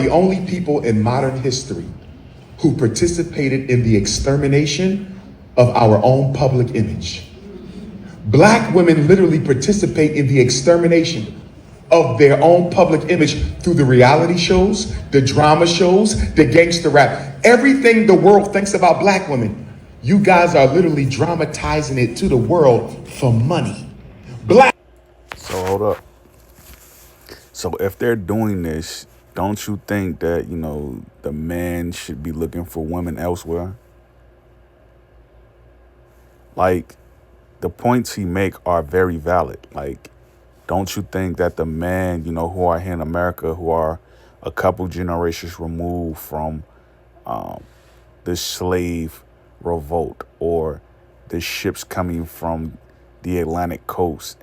the only people in modern history who participated in the extermination of our own public image. Black women literally participate in the extermination of their own public image through the reality shows, the drama shows, the gangster rap. Everything the world thinks about black women, you guys are literally dramatizing it to the world for money. Black. So hold up. So if they're doing this, don't you think that, the man should be looking for women elsewhere? Like, the points he make are very valid. Like, don't you think that the men, who are here in America, who are a couple generations removed from the slave revolt or the ships coming from the Atlantic coast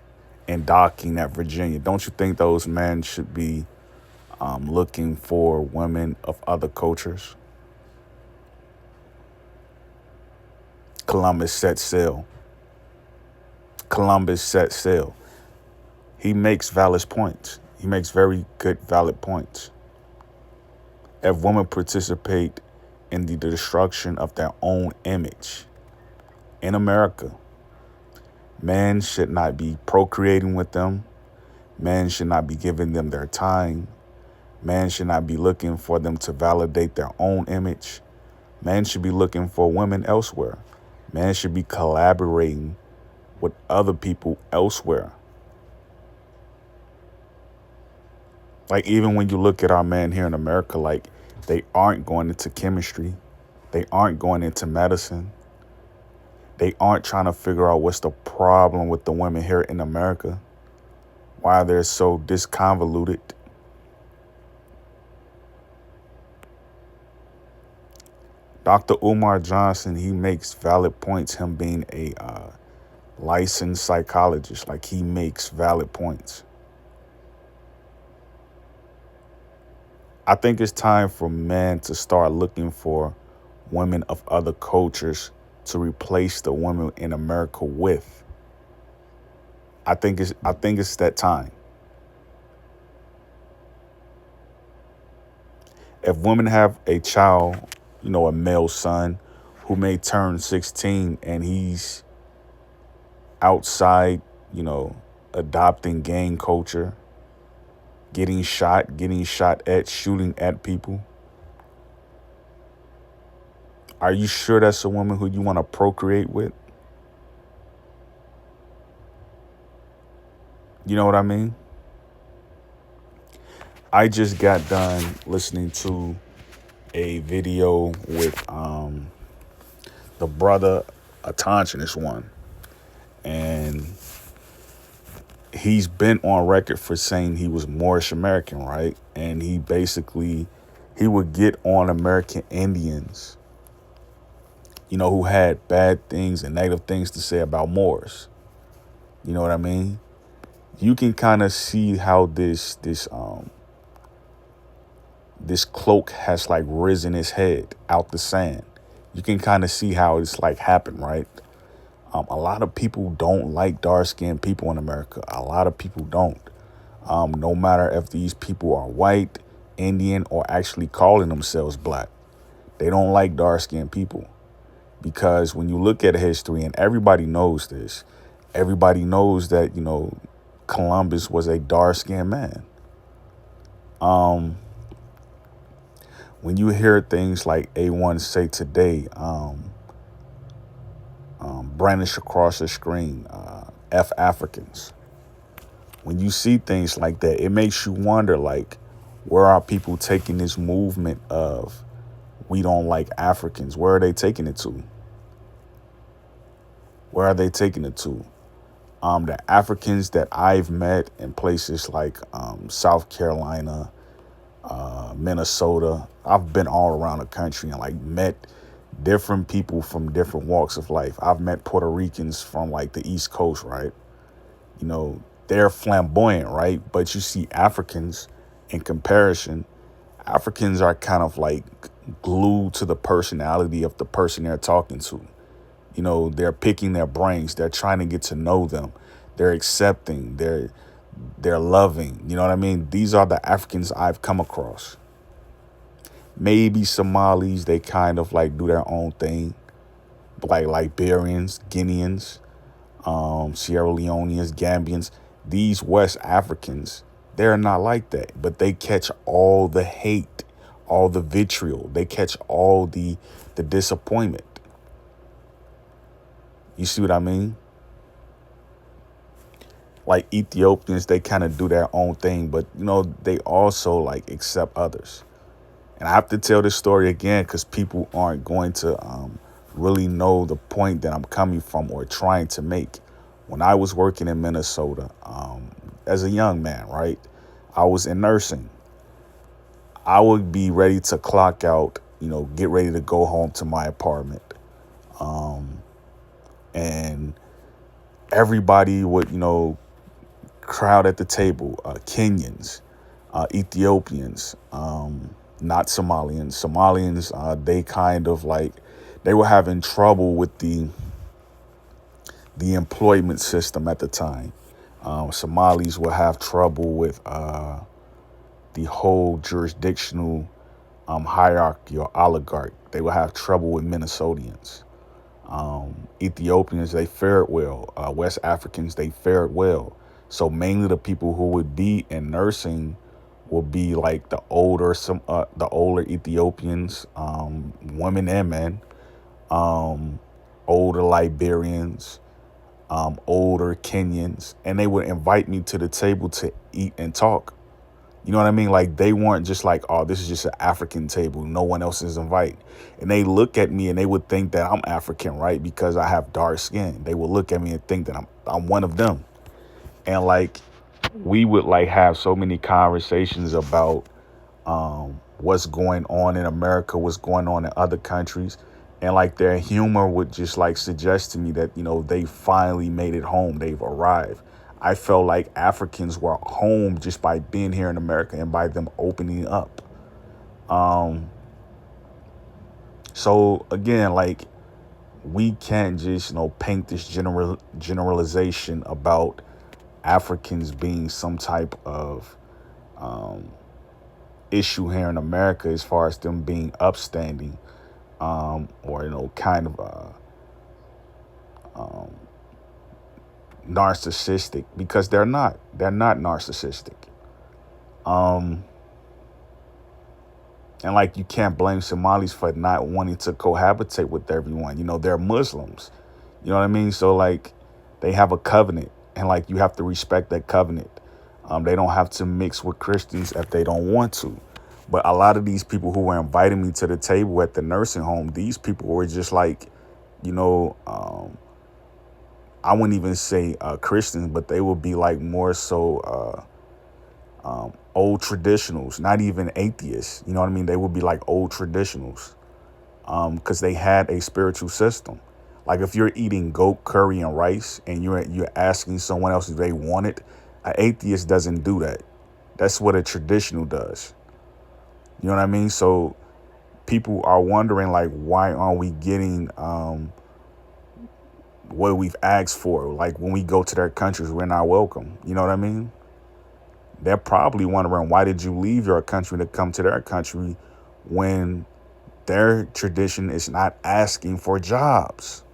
and docking at Virginia, don't you think those men should be looking for women of other cultures? Columbus set sail. Columbus set sail. He makes valid points. He makes very good, valid points. If women participate in the destruction of their own image in America, men should not be procreating with them. Men should not be giving them their time. Men should not be looking for them to validate their own image. Men should be looking for women elsewhere. Men should be collaborating with other people elsewhere. Like, even when you look at our men here in America, like, they aren't going into chemistry. They aren't going into medicine. They aren't trying to figure out what's the problem with the women here in America, why they're so disconvoluted. Dr. Umar Johnson, he makes valid points, him being a licensed psychologist. Like, he makes valid points. I think it's time for men to start looking for women of other cultures to replace the women in America with. I think it's that time. If women have a child, a male son who may turn 16 and he's outside, adopting gang culture, getting shot at, shooting at people, are you sure that's a woman who you want to procreate with? You know what I mean? I just got done listening to a video with the brother Atanchinus one, and he's been on record for saying he was Moorish American, right? And he would get on American Indians, who had bad things and negative things to say about Moors. You know what I mean? You can kind of see how this cloak has like risen its head out the sand. You can kind of see how it's like happened, right? A lot of people don't like dark-skinned people in America. A lot of people don't. No matter if these people are white, Indian, or actually calling themselves black. They don't like dark-skinned people. Because when you look at history, and everybody knows this, everybody knows that, Columbus was a dark-skinned man. When you hear things like A1 say today, brandish across the screen, F Africans. When you see things like that, it makes you wonder, like, where are people taking this movement of we don't like Africans? Where are they taking it to? Where are they taking it to? The Africans that I've met in places like South Carolina, Minnesota, I've been all around the country and like met different people from different walks of life. I've met Puerto Ricans from like the East Coast, right? They're flamboyant, right? But you see Africans in comparison, Africans are kind of like glued to the personality of the person they're talking to. They're picking their brains. They're trying to get to know them. They're accepting. They're loving. You know what I mean? These are the Africans I've come across. Maybe Somalis, they kind of like do their own thing, like Liberians, Guineans, Sierra Leoneans, Gambians. These West Africans, they're not like that, but they catch all the hate, all the vitriol. They catch all the disappointment. You see what I mean? Like Ethiopians, they kind of do their own thing, but they also like accept others. And I have to tell this story again because people aren't going to really know the point that I'm coming from or trying to make. When I was working in Minnesota as a young man, right, I was in nursing. I would be ready to clock out, get ready to go home to my apartment. And everybody would, crowd at the table, Kenyans, Ethiopians, not Somalians. Somalians, they kind of like, they were having trouble with the employment system at the time. Somalis will have trouble with the whole jurisdictional hierarchy or oligarch. They will have trouble with Minnesotans. Ethiopians, they fared well. West Africans, they fared well. So mainly the people who would be in nursing will be like the older Ethiopians, women and men, older Liberians, older Kenyans, and they would invite me to the table to eat and talk. You know what I mean? Like they weren't just like, oh, this is just an African table. No one else is invited. And they look at me and they would think that I'm African, right? Because I have dark skin. They would look at me and think that I'm one of them. And like we would like have so many conversations about what's going on in America, what's going on in other countries. And like their humor would just like suggest to me that, they finally made it home. They've arrived. I felt like Africans were home just by being here in America and by them opening up. So again, like we can't just, paint this generalization about Africans being some type of issue here in America as far as them being upstanding or, kind of narcissistic, because they're not narcissistic. And like you can't blame Somalis for not wanting to cohabitate with everyone. They're Muslims. You know what I mean? So like they have a covenant, and like you have to respect that covenant. They don't have to mix with Christians if they don't want to. But a lot of these people who were inviting me to the table at the nursing home, these people were just like, I wouldn't even say Christians, but they would be like more so old traditionals, not even atheists. You know what I mean? They would be like old traditionals because they had a spiritual system. Like if you're eating goat curry and rice and you're asking someone else if they want it, an atheist doesn't do that. That's what a traditional does. You know what I mean? So people are wondering like, why aren't we getting what we've asked for? Like when we go to their countries, we're not welcome. You know what I mean? They're probably wondering, why did you leave your country to come to their country when their tradition is not asking for jobs?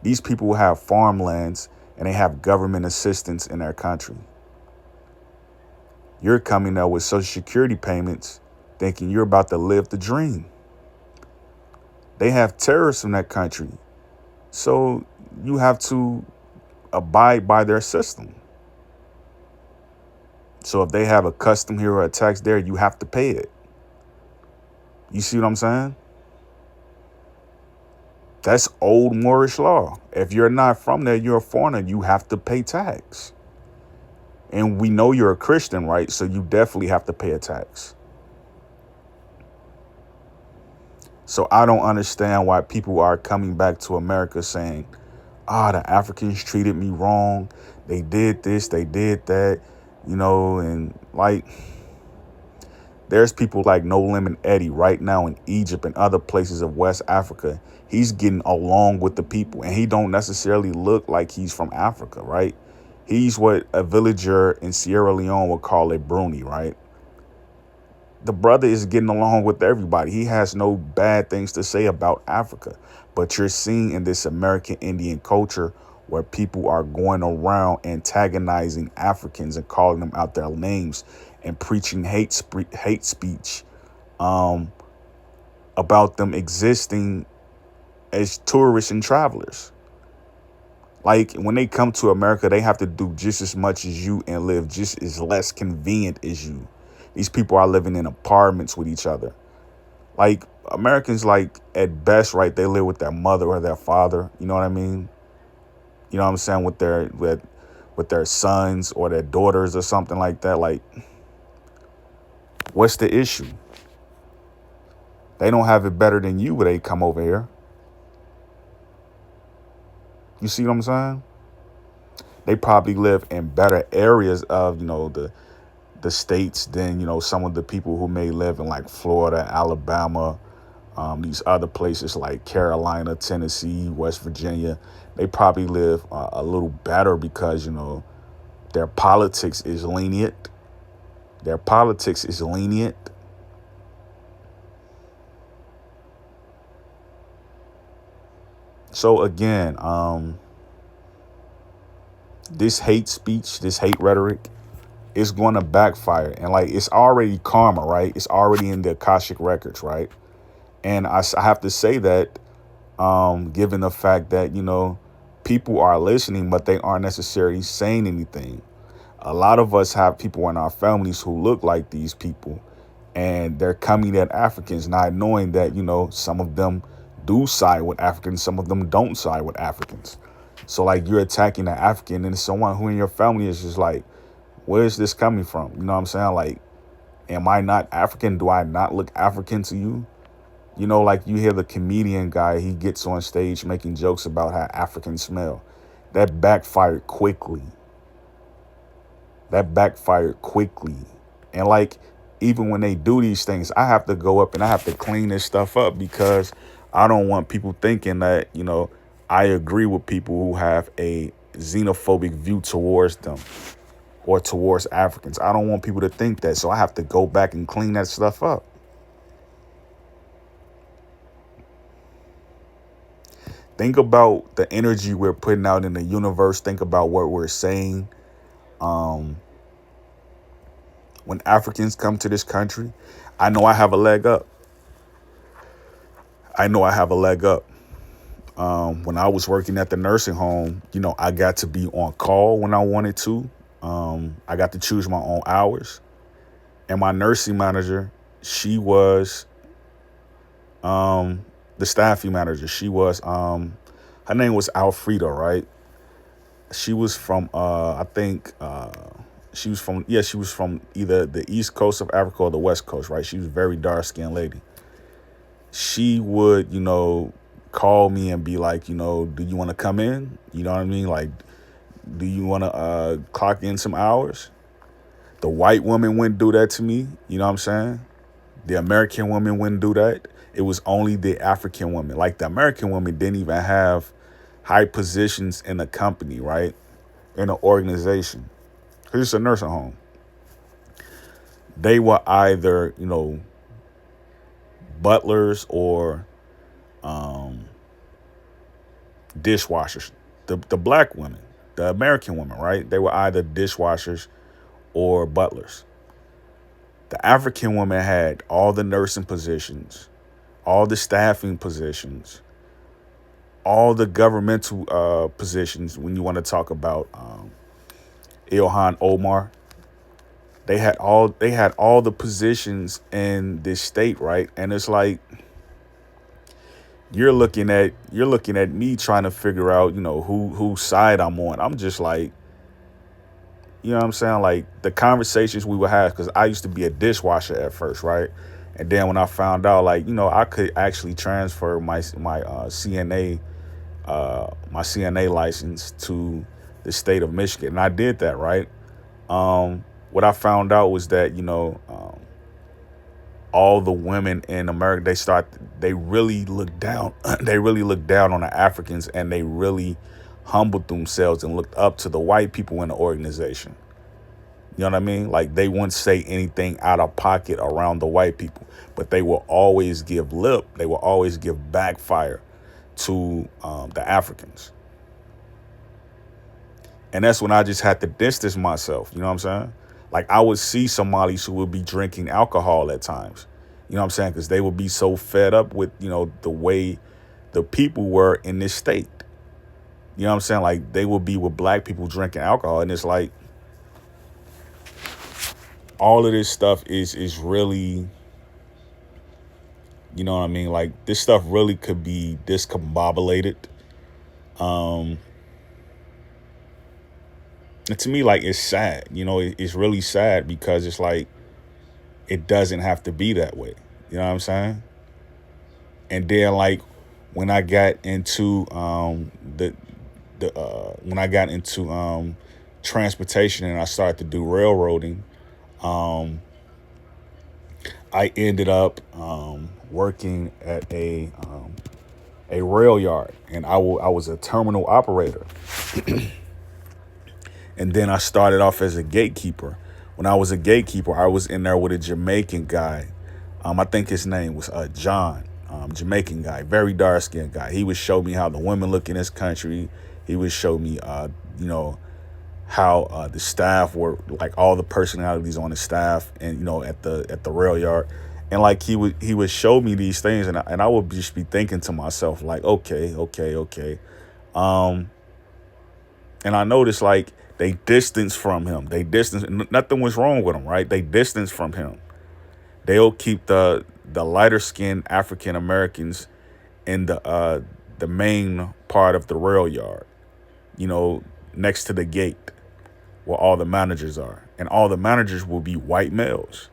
These people have farmlands and they have government assistance in their country. You're coming there with Social Security payments thinking you're about to live the dream. They have terrorists in that country. So you have to abide by their system. So if they have a custom here or a tax there, you have to pay it. You see what I'm saying? That's old Moorish law. If you're not from there, you're a foreigner, you have to pay tax. And we know you're a Christian, right? So you definitely have to pay a tax. So I don't understand why people are coming back to America saying, the Africans treated me wrong. They did this, they did that, and like there's people like No Limit Eddie right now in Egypt and other places of West Africa. He's getting along with the people and he don't necessarily look like he's from Africa, right? He's what a villager in Sierra Leone would call a Bruni, right? the brother is getting along with everybody. He has no bad things to say about Africa. But you're seeing in this American Indian culture where people are going around antagonizing Africans and calling them out their names and preaching hate speech about them existing as tourists and travelers. Like when they come to America, they have to do just as much as you and live just as less convenient as you. These people are living in apartments with each other. Like Americans, like at best, right? They live with their mother or their father. You know what I mean? You know what I'm saying? With their sons or their daughters or something like that. Like, what's the issue? They don't have it better than you when they come over here. You see what I'm saying? They probably live in better areas of, the states than, some of the people who may live in like Florida, Alabama, these other places like Carolina, Tennessee, West Virginia. They probably live a little better because, their politics is lenient. Their politics is lenient. So again, this hate speech, this hate rhetoric is going to backfire. And like, it's already karma, right? It's already in the Akashic records, right? And I have to say that, given the fact that, people are listening, but they aren't necessarily saying anything. A lot of us have people in our families who look like these people, and they're coming at Africans, not knowing that, some of them do side with Africans, some of them don't side with Africans. So like you're attacking an African and someone who in your family is just like, where is this coming from? You know what I'm saying? Like, am I not African? Do I not look African to you? Like you hear the comedian guy, he gets on stage making jokes about how Africans smell. That backfired quickly. And like, even when they do these things, I have to go up and I have to clean this stuff up because I don't want people thinking that, I agree with people who have a xenophobic view towards them or towards Africans. I don't want people to think that. So I have to go back and clean that stuff up. Think about the energy we're putting out in the universe. Think about what we're saying. When Africans come to this country, I know I have a leg up. When I was working at the nursing home, I got to be on call when I wanted to. I got to choose my own hours. And my nursing manager, she was the staffing manager. She was, her name was Alfreda, right? She was from, she was from either the East Coast of Africa or the West Coast, right? She was a very dark-skinned lady. She would, call me and be like, do you want to come in? You know what I mean? Like, do you want to clock in some hours? The white woman wouldn't do that to me. You know what I'm saying? The American woman wouldn't do that. It was only the African woman. Like the American woman didn't even have high positions in a company, right? In an organization. Because it's a nursing home. They were either, butlers or dishwashers. The black women, the American women, right? They were either dishwashers or butlers. The African woman had all the nursing positions, all the staffing positions, all the governmental positions. When you want to talk about Ilhan Omar, they had all the positions in this state, right? And it's like you're looking at me trying to figure out, whose side I'm on. I'm just like, you know what I'm saying? Like the conversations we would have, because I used to be a dishwasher at first, right? And then when I found out, like, I could actually transfer my CNA license to the state of Michigan, and I did that, right? What I found out was that, all the women in America, they really looked down. They really looked down on the Africans, and they really humbled themselves and looked up to the white people in the organization. You know what I mean? Like they wouldn't say anything out of pocket around the white people, but they will always give lip. They will always give backfire to the Africans. And that's when I just had to distance myself. You know what I'm saying? Like I would see Somalis who would be drinking alcohol at times. You know what I'm saying? Because they would be so fed up with, the way the people were in this state. You know what I'm saying? Like they would be with black people drinking alcohol. And it's like all of this stuff is really, you know what I mean? Like this stuff really could be discombobulated. And to me, like, it's sad. It's really sad because it's like it doesn't have to be that way. You know what I'm saying? And then, like, when I got into transportation and I started to do railroading, I ended up working at a rail yard, and I was a terminal operator. And then I started off as a gatekeeper. When I was a gatekeeper, I was in there with a Jamaican guy. I think his name was John, Jamaican guy, very dark-skinned guy. He would show me how the women look in this country. He would show me, how the staff were, like all the personalities on the staff, and at the rail yard, and like he would show me these things, and I would just be thinking to myself like, okay. And I noticed like they distanced from him. Nothing was wrong with him, right? They distanced from him. They'll keep the lighter skinned African Americans in the main part of the rail yard, next to the gate where all the managers are. And all the managers will be white males.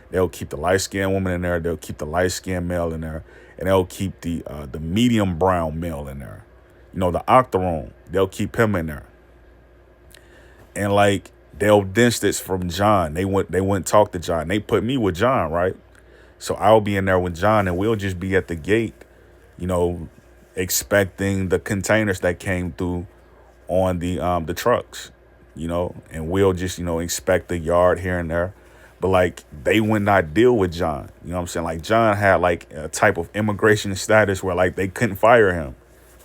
They'll keep the light skinned woman in there. They'll keep the light skinned male in there. And they'll keep the medium brown male in there. The octoroon, they'll keep him in there. And like they'll distance from John. They wouldn't talk to John. They put me with John, right? So I'll be in there with John, and we'll just be at the gate, expecting the containers that came through on the trucks, and we'll just, inspect the yard here and there. But like they would not deal with John. You know what I'm saying? Like John had like a type of immigration status where like they couldn't fire him.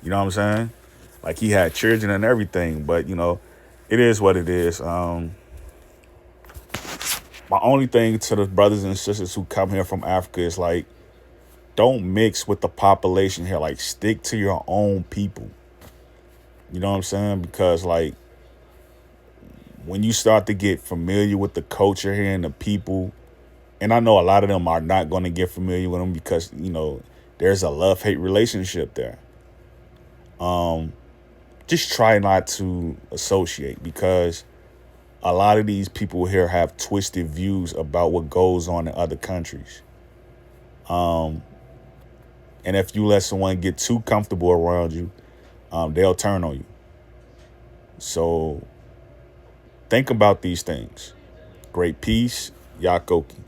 You know what I'm saying? Like he had children and everything, but it is what it is. My only thing to the brothers and sisters who come here from Africa is like, don't mix with the population here. Like stick to your own people. You know what I'm saying? Because like when you start to get familiar with the culture here and the people, and I know a lot of them are not going to get familiar with them because, there's a love-hate relationship there. Just try not to associate, because a lot of these people here have twisted views about what goes on in other countries. And if you let someone get too comfortable around you, they'll turn on you. So think about these things. Great peace, Yakoki.